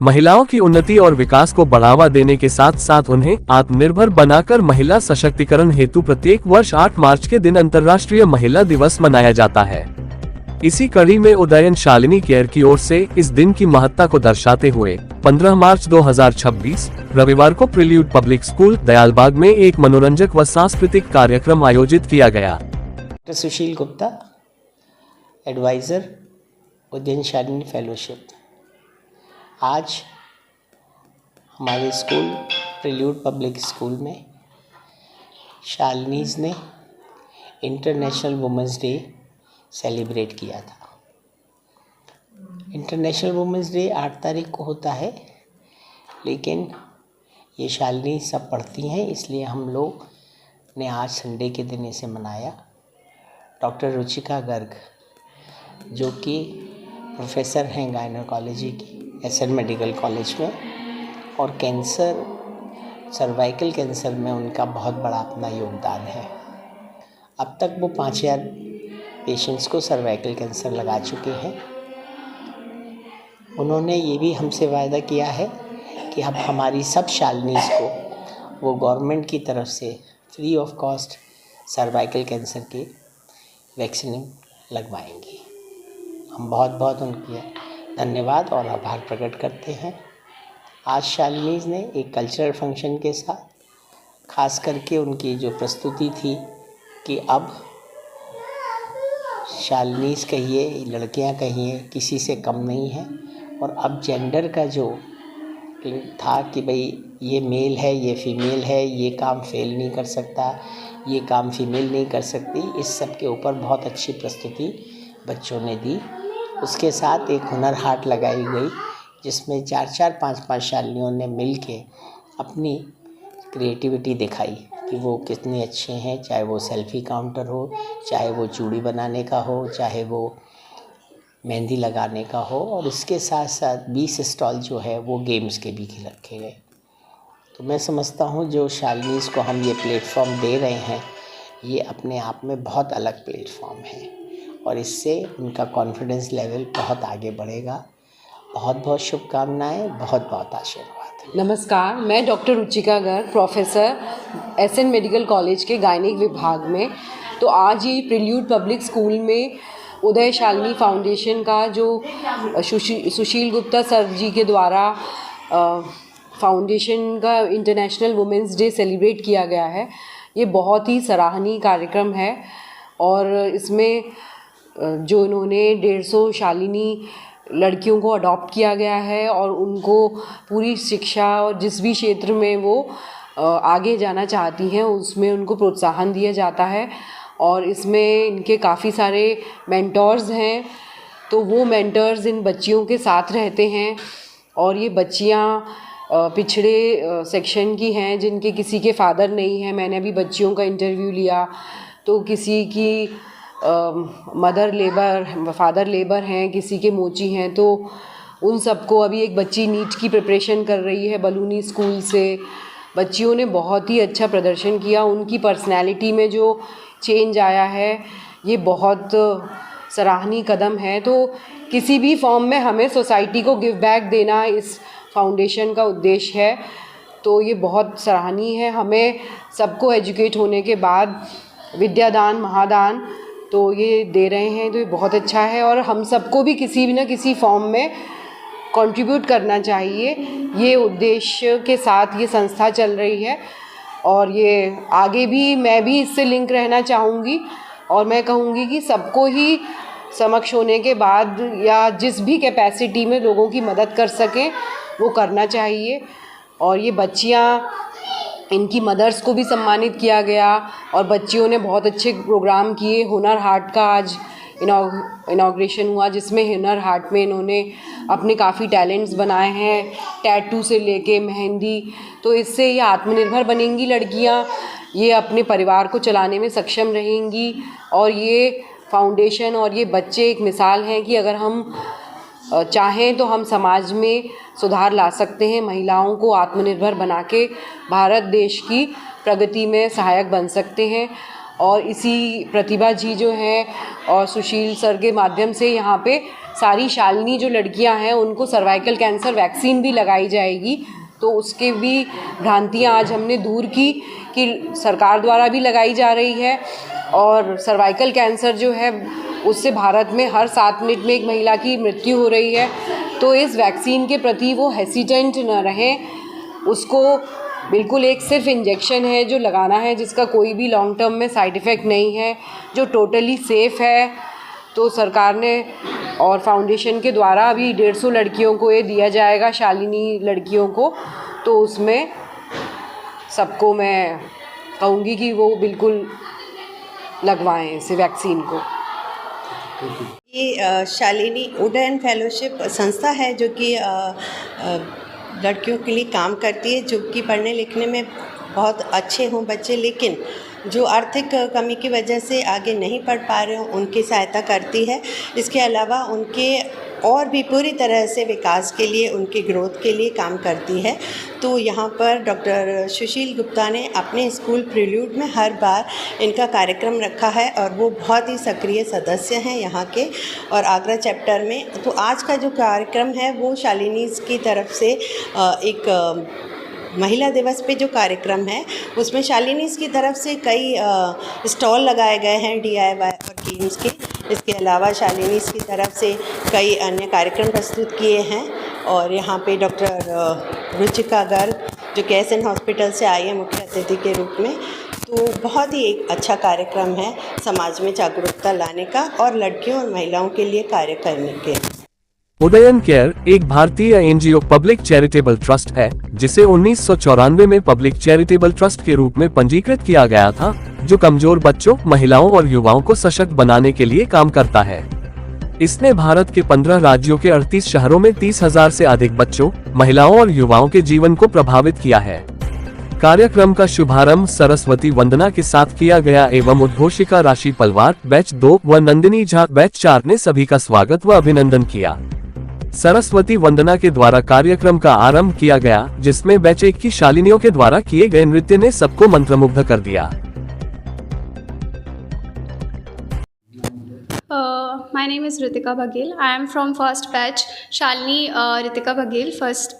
महिलाओं की उन्नति और विकास को बढ़ावा देने के साथ साथ उन्हें आत्मनिर्भर बनाकर महिला सशक्तिकरण हेतु प्रत्येक वर्ष 8 मार्च के दिन अंतर्राष्ट्रीय महिला दिवस मनाया जाता है। इसी कड़ी में उदयन शालिनी केयर की ओर से इस दिन की महत्ता को दर्शाते हुए 15 मार्च 2026 रविवार को प्रिल्यूड पब्लिक स्कूल दयालबाग में एक मनोरंजक व सांस्कृतिक कार्यक्रम आयोजित किया गया। डॉक्टर सुशील गुप्ता, एडवाइज़र, उदयन शालिनी फेलोशिप। आज हमारे स्कूल प्रिल्यूड पब्लिक स्कूल में शालिनीज़ ने इंटरनेशनल वुमेंस डे सेलिब्रेट किया था। इंटरनेशनल वुमेंस डे 8 तारीख को होता है, लेकिन ये शालिनी सब पढ़ती हैं, इसलिए हम लोग ने आज संडे के दिन इसे मनाया। डॉक्टर रुचिका गर्ग, जो कि प्रोफेसर हैं गायनोकोलॉजी की एसएन मेडिकल कॉलेज में, और कैंसर, सर्वाइकल कैंसर में उनका बहुत बड़ा अपना योगदान है। अब तक वो 5000 पेशेंट्स को सर्वाइकल कैंसर लगा चुके हैं। उन्होंने ये भी हमसे वायदा किया है कि अब हमारी सब शालिनीज़ को वो गवर्नमेंट की तरफ से free of cost cervical cancer के वैक्सीन लगवाएंगी। हम बहुत बहुत उनकी धन्यवाद और आभार प्रकट करते हैं। आज शालिनीज़ ने एक कल्चरल फंक्शन के साथ, खास करके उनकी जो प्रस्तुति थी कि अब शालिनीज़ कहिए, लड़कियां कहिए, किसी से कम नहीं है, और अब जेंडर का जो था कि भाई ये मेल है, ये फीमेल है, ये काम फेल नहीं कर सकता, ये काम फीमेल नहीं कर सकती, इस सब के ऊपर बहुत अच्छी प्रस्तुति बच्चों ने दी। उसके साथ एक हुनर हाट लगाई गई, जिसमें 4-4, 5-5 शालिनियों ने मिल के अपनी क्रिएटिविटी दिखाई कि वो कितने अच्छे हैं, चाहे वो सेल्फी काउंटर हो, चाहे वो चूड़ी बनाने का हो, चाहे वो मेहंदी लगाने का हो, और इसके साथ साथ 20 स्टॉल जो है वो गेम्स के भी रखे गए। तो मैं समझता हूँ जो शालिनीज़ को हम ये प्लेटफॉर्म दे रहे हैं, ये अपने आप में बहुत अलग प्लेटफॉर्म है, और इससे उनका कॉन्फिडेंस लेवल बहुत आगे बढ़ेगा। बहुत बहुत शुभकामनाएँ, बहुत बहुत आशीर्वाद। नमस्कार, मैं doctor Ruchika Garg, professor S N medical college के गायनिक विभाग में। तो आज ये प्रिल्यूड पब्लिक स्कूल में उदय शालिनी फाउंडेशन का जो सुशील गुप्ता सर जी के द्वारा फाउंडेशन का इंटरनेशनल वुमेंस डे सेलिब्रेट किया गया है। ये बहुत ही सराहनीय कार्यक्रम है, और इसमें जो इन्होंने 150 शालिनी लड़कियों को अडॉप्ट किया गया है, और उनको पूरी शिक्षा और जिस भी क्षेत्र में वो आगे जाना चाहती हैं उसमें उनको प्रोत्साहन दिया जाता है। और इसमें इनके काफ़ी सारे मेंटर्स हैं, तो वो मेंटर्स इन बच्चियों के साथ रहते हैं, और ये बच्चियाँ पिछड़े सेक्शन की हैं जिनके किसी के फादर नहीं हैं। मैंने अभी बच्चियों का इंटरव्यू लिया, तो किसी की फादर लेबर हैं, किसी के मोची हैं, तो उन सबको अभी एक बच्ची नीट की प्रिपरेशन कर रही है बलूनी स्कूल से। बच्चियों ने बहुत ही अच्छा प्रदर्शन किया, उनकी पर्सनैलिटी में जो चेंज आया है ये बहुत सराहनीय कदम है। तो किसी भी फॉर्म में हमें सोसाइटी को गिव बैक देना इस फाउंडेशन का उद्देश्य है, तो ये बहुत सराहनीय है। हमें सबको एजुकेट होने के बाद विद्यादान, महादान तो ये दे रहे हैं, तो ये बहुत अच्छा है, और हम सबको भी किसी भी ना किसी फॉर्म में कंट्रीब्यूट करना चाहिए। ये उद्देश्य के साथ ये संस्था चल रही है, और ये आगे भी मैं भी इससे लिंक रहना चाहूँगी, और मैं कहूँगी कि सबको ही समक्ष होने के बाद या जिस भी कैपेसिटी में लोगों की मदद कर सकें वो करना चाहिए। और ये बच्चियाँ, इनकी मदर्स को भी सम्मानित किया गया, और बच्चियों ने बहुत अच्छे प्रोग्राम किए। हुनर हाट का आज इनॉग्रेशन हुआ, जिसमें हुनर हाट में इन्होंने अपने काफ़ी टैलेंट्स बनाए हैं, टैटू से लेके मेहंदी। तो इससे ये आत्मनिर्भर बनेंगी लड़कियां, ये अपने परिवार को चलाने में सक्षम रहेंगी, और ये फाउंडेशन और ये बच्चे एक मिसाल हैं कि अगर हम चाहें तो हम समाज में सुधार ला सकते हैं, महिलाओं को आत्मनिर्भर बना के भारत देश की प्रगति में सहायक बन सकते हैं। और इसी प्रतिभा जी जो हैं और सुशील सर के माध्यम से यहाँ पे सारी शालिनी जो लड़कियाँ हैं उनको सर्वाइकल कैंसर वैक्सीन भी लगाई जाएगी। तो उसके भी भ्रांतियाँ आज हमने दूर की कि सरकार द्वारा भी लगाई जा रही है और सर्वाइकल कैंसर जो है उससे भारत में हर 7 मिनट में एक महिला की मृत्यु हो रही है। तो इस वैक्सीन के प्रति वो हेसिटेंट न रहें, उसको बिल्कुल एक सिर्फ इंजेक्शन है जो लगाना है, जिसका कोई भी लॉन्ग टर्म में साइड इफ़ेक्ट नहीं है, जो टोटली सेफ़ है। तो सरकार ने और फाउंडेशन के द्वारा अभी 150 लड़कियों को ये दिया जाएगा, शालिनी लड़कियों को। तो उसमें सबको मैं कहूँगी कि वो बिल्कुल लगवाएं इस वैक्सीन को। ये शालिनी उडयन फेलोशिप संस्था है जो कि लड़कियों के लिए काम करती है, जो कि पढ़ने लिखने में बहुत अच्छे हों बच्चे, लेकिन जो आर्थिक कमी की वजह से आगे नहीं पढ़ पा रहे हों उनकी सहायता करती है। इसके अलावा उनके और भी पूरी तरह से विकास के लिए, उनकी ग्रोथ के लिए काम करती है। तो यहाँ पर डॉक्टर सुशील गुप्ता ने अपने स्कूल प्रिल्यूड में हर बार इनका कार्यक्रम रखा है और वो बहुत ही सक्रिय सदस्य हैं यहाँ के और आगरा चैप्टर में। तो आज का जो कार्यक्रम है वो शालिनीज़ की तरफ से एक महिला दिवस पे जो कार्यक्रम है उसमें शालिनीज़ की तरफ से कई स्टॉल लगाए गए हैं DIY और गेम्स के। इसके अलावा शालिनीज़ की तरफ से कई अन्य कार्यक्रम प्रस्तुत किए हैं और यहाँ पे डॉक्टर रुचिका गर्ग जो KSN हॉस्पिटल से आई है मुख्य अतिथि के रूप में। तो बहुत ही एक अच्छा कार्यक्रम है समाज में जागरूकता लाने का और लड़कियों और महिलाओं के लिए कार्य करने के। उदयन केयर एक भारतीय NGO पब्लिक चैरिटेबल ट्रस्ट है जिसे 1994 में पब्लिक चैरिटेबल ट्रस्ट के रूप में पंजीकृत किया गया था, जो कमजोर बच्चों, महिलाओं और युवाओं को सशक्त बनाने के लिए काम करता है। इसने भारत के 15 राज्यों के 38 शहरों में 30,000 से अधिक बच्चों, महिलाओं और युवाओं के जीवन को प्रभावित किया है। कार्यक्रम का शुभारंभ सरस्वती वंदना के साथ किया गया एवं उद्घोषिका राशि पलवार बैच 2 व नंदिनी झा बैच 4 ने सभी का स्वागत व अभिनंदन किया। सरस्वती वंदना के द्वारा कार्यक्रम का आरंभ किया गया, जिसमें बैच 1 की शालिनियों के द्वारा किए गए नृत्य ने सबको मंत्रमुग्ध कर दिया। My name is Ritika Baghel. I am from first batch. Shalini Ritika Baghel, first.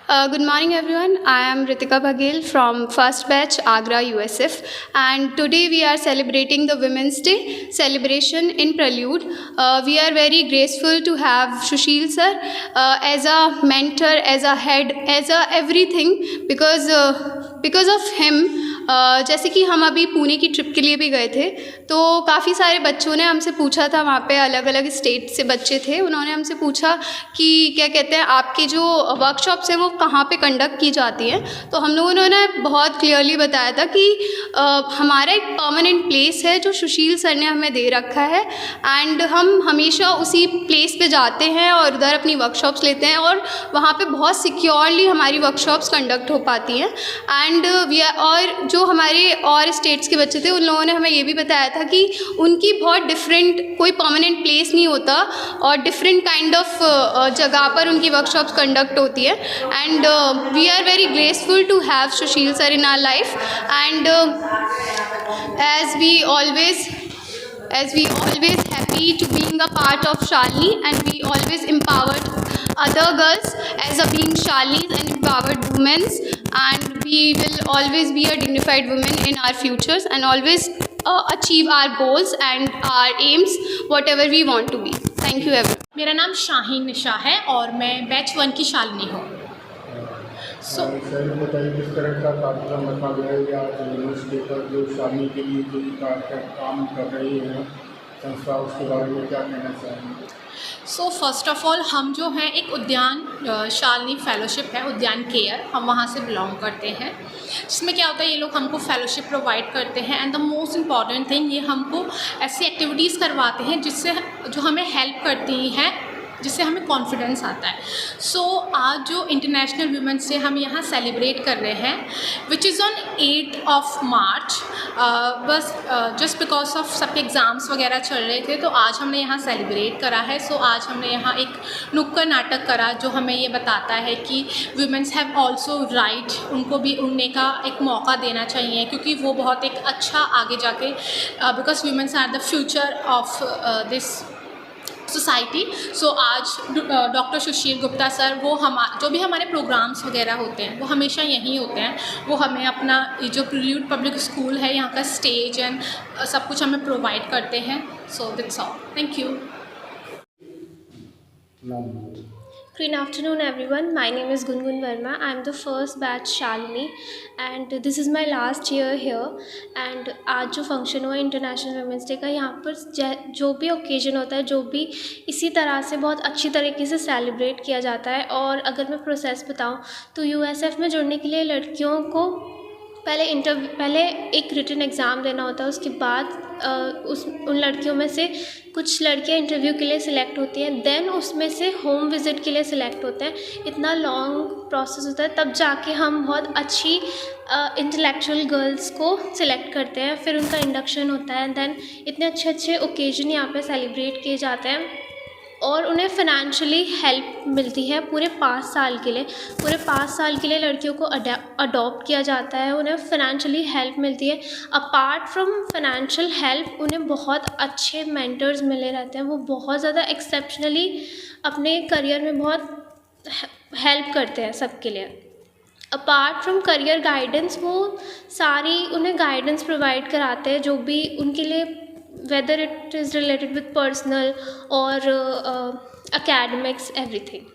Good morning, everyone. I am Ritika Baghel from first batch Agra USF, and today we are celebrating the Women's Day celebration in Prelude. We are very grateful to have Sushil sir as a mentor, as a head, as a everything, because of him. जैसे कि हम अभी पुणे की trip के लिए भी गए थे, तो काफ़ी सारे बच्चों ने हमसे पूछा था, वहाँ पे अलग अलग स्टेट से बच्चे थे, उन्होंने हमसे पूछा कि क्या कहते हैं आपकी जो वर्कशॉप्स हैं वो कहाँ पे कंडक्ट की जाती हैं। तो हम लोगों ने बहुत क्लियरली बताया था कि हमारा एक परमानेंट प्लेस है जो सुशील सर ने हमें दे रखा है, एंड हम हमेशा उसी प्लेस पे जाते हैं और उधर अपनी वर्कशॉप्स लेते हैं और वहाँ पे बहुत सिक्योरली हमारी वर्कशॉप्स कंडक्ट हो पाती हैं। एंड और जो हमारे और स्टेट्स के बच्चे थे उन लोगों ने हमें ये भी बताया था कि उनकी बहुत डिफरेंट, कोई परमानेंट प्लेस नहीं होता और डिफरेंट काइंड ऑफ जगह पर उनकी वर्कशॉप्स कंडक्ट होती है। And we are very graceful to have Sushil sir in our life, and as we always happy to being a part of Shalini, and we always empowered other girls as a being Shalinis and empowered women, and we will always be a dignified women in our futures and always achieve our goals and our aims whatever we want to be. Thank you everyone. मेरा नाम शाहीन निशा है और मैं batch 1 की शालिनी हूँ। Sir बताइए किस तरह का कार्यक्रम रखा गया है या यूनिवर्सिटी पर जो शालिनी के लिए जो काम कर रही है संस्था, उसके बारे में क्या कहना चाहेंगे? सो फर्स्ट ऑफ ऑल हम जो हैं एक उद्यान शालिनी फेलोशिप है, उद्यान केयर, हम वहाँ से बिलोंग करते हैं, जिसमें क्या होता है ये लोग हमको फेलोशिप प्रोवाइड करते हैं। And the most important thing, ये हमको ऐसी एक्टिविटीज़ करवाते हैं जिससे जो हमें हेल्प करती हैं जिससे हमें कॉन्फिडेंस आता है। सो आज जो इंटरनेशनल वुमेंस डे हम यहाँ सेलिब्रेट कर रहे हैं विच इज़ ऑन 8 मार्च, बस जस्ट बिकॉज ऑफ सबके एग्ज़ाम्स वगैरह चल रहे थे तो आज हमने यहाँ सेलिब्रेट करा है। सो आज हमने यहाँ एक नुक्कड़ नाटक करा जो हमें ये बताता है कि वुमेंस हैव ऑल्सो राइट, उनको भी उड़ने का एक मौका देना चाहिए क्योंकि वो बहुत एक अच्छा आगे जाके because womens are the future of this society. So आज डॉक्टर सुशील गुप्ता सर वो जो भी हमारे प्रोग्राम्स वगैरह होते हैं वो हमेशा यहीं होते हैं। वो हमें अपना जो प्रेल्यूड पब्लिक स्कूल है यहाँ का स्टेज एंड सब कुछ हमें प्रोवाइड करते हैं। So that's all, thank you. Good afternoon everyone, my name is Gungun Verma. I am the first batch Shalini and this is my last year here and आज जो फंक्शन हुआ international women's day का, यहाँ पर जो भी occasion होता है जो भी इसी तरह से बहुत अच्छी तरीके से सेलिब्रेट किया जाता है। और अगर मैं प्रोसेस बताऊँ तो यूएसएफ में जुड़ने के लिए लड़कियों को पहले एक रिटन एग्ज़ाम देना होता है, उसके बाद उन लड़कियों में से कुछ लड़कियां इंटरव्यू के लिए सिलेक्ट होती हैं, देन उसमें से होम विज़िट के लिए सिलेक्ट होते हैं। इतना लॉन्ग प्रोसेस होता है, तब जाके हम बहुत अच्छी इंटेलेक्चुअल गर्ल्स को सिलेक्ट करते हैं, फिर उनका इंडक्शन होता है। देन इतने अच्छे अच्छे ओकेजन यहाँ पे सेलिब्रेट किए जाते हैं और उन्हें फ़ाइनेंशियली हेल्प मिलती है पूरे 5 साल के लिए। पूरे 5 साल के लिए लड़कियों को अडॉप्ट किया जाता है, उन्हें फ़ाइनेंशियली हेल्प मिलती है। अपार्ट फ्रॉम फाइनेंशियल हेल्प उन्हें बहुत अच्छे मेंटर्स मिले रहते हैं, वो बहुत ज़्यादा एक्सेप्शनली अपने करियर में बहुत हेल्प करते हैं सबके लिए। अपार्ट फ्रॉम करियर गाइडेंस वो सारी उन्हें गाइडेंस प्रोवाइड कराते हैं जो भी उनके लिए, whether it is related with personal or academics, everything.